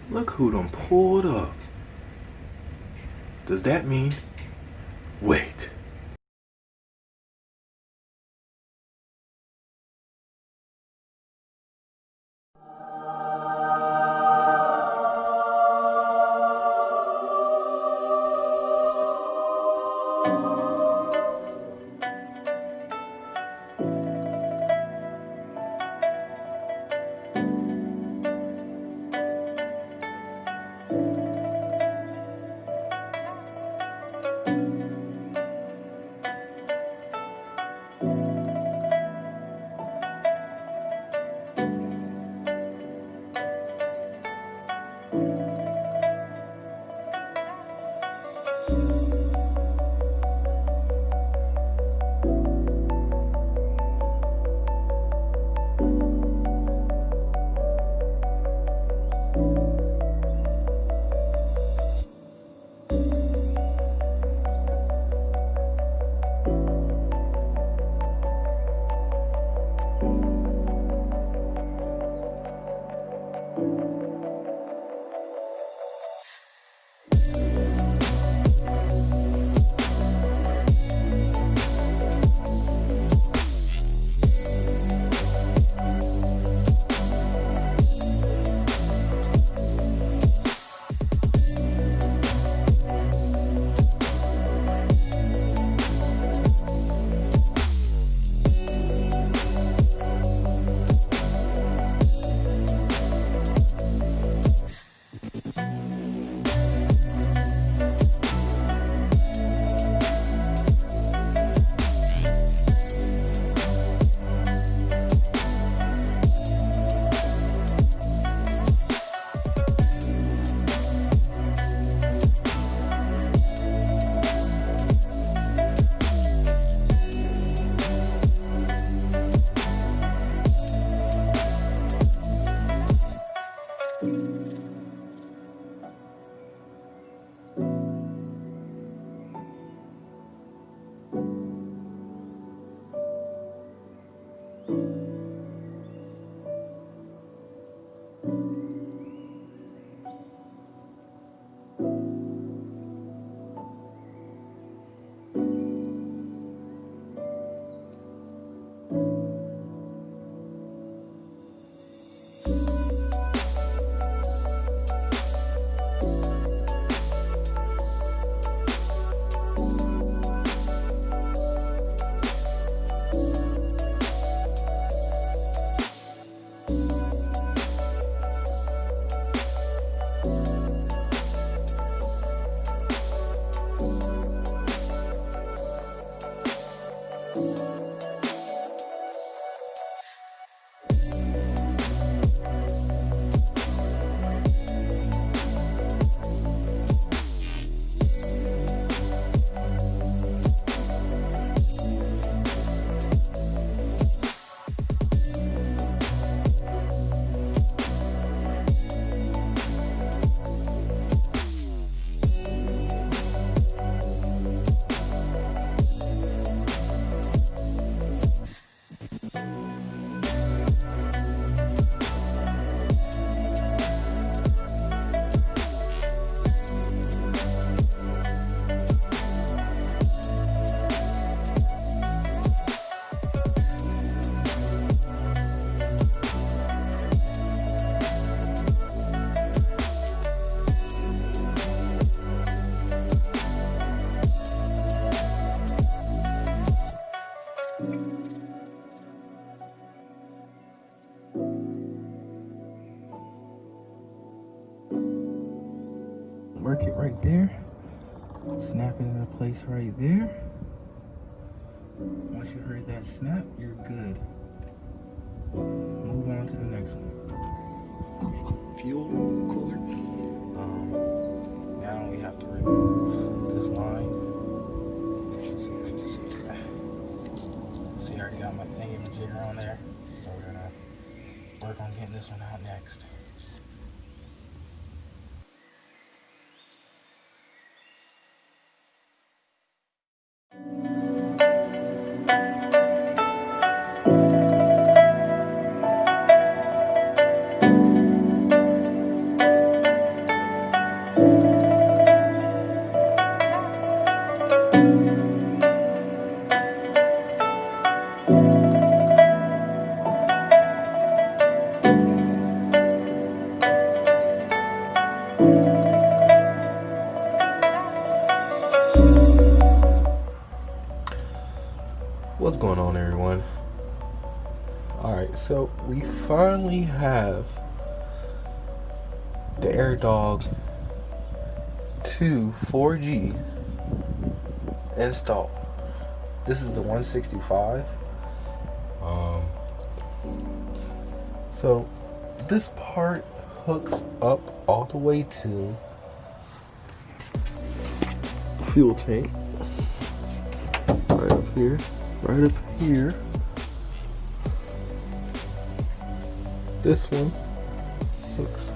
Look who done pulled up. Does that mean... Wait. Work it right there. Snap it into place right there. Once you heard that snap, you're good. Move on to the next one. Fuel cooler. Now we have to remove this line. Let's see if you see that. See, I already got my thingy-majigger on there. So we're gonna work on getting this one out next. What's going on, everyone? Alright, so we finally have the Airdog 2 4G installed. This is the 165. So this part hooks up all the way to fuel tank. Right up here. Right up here. This one hooks.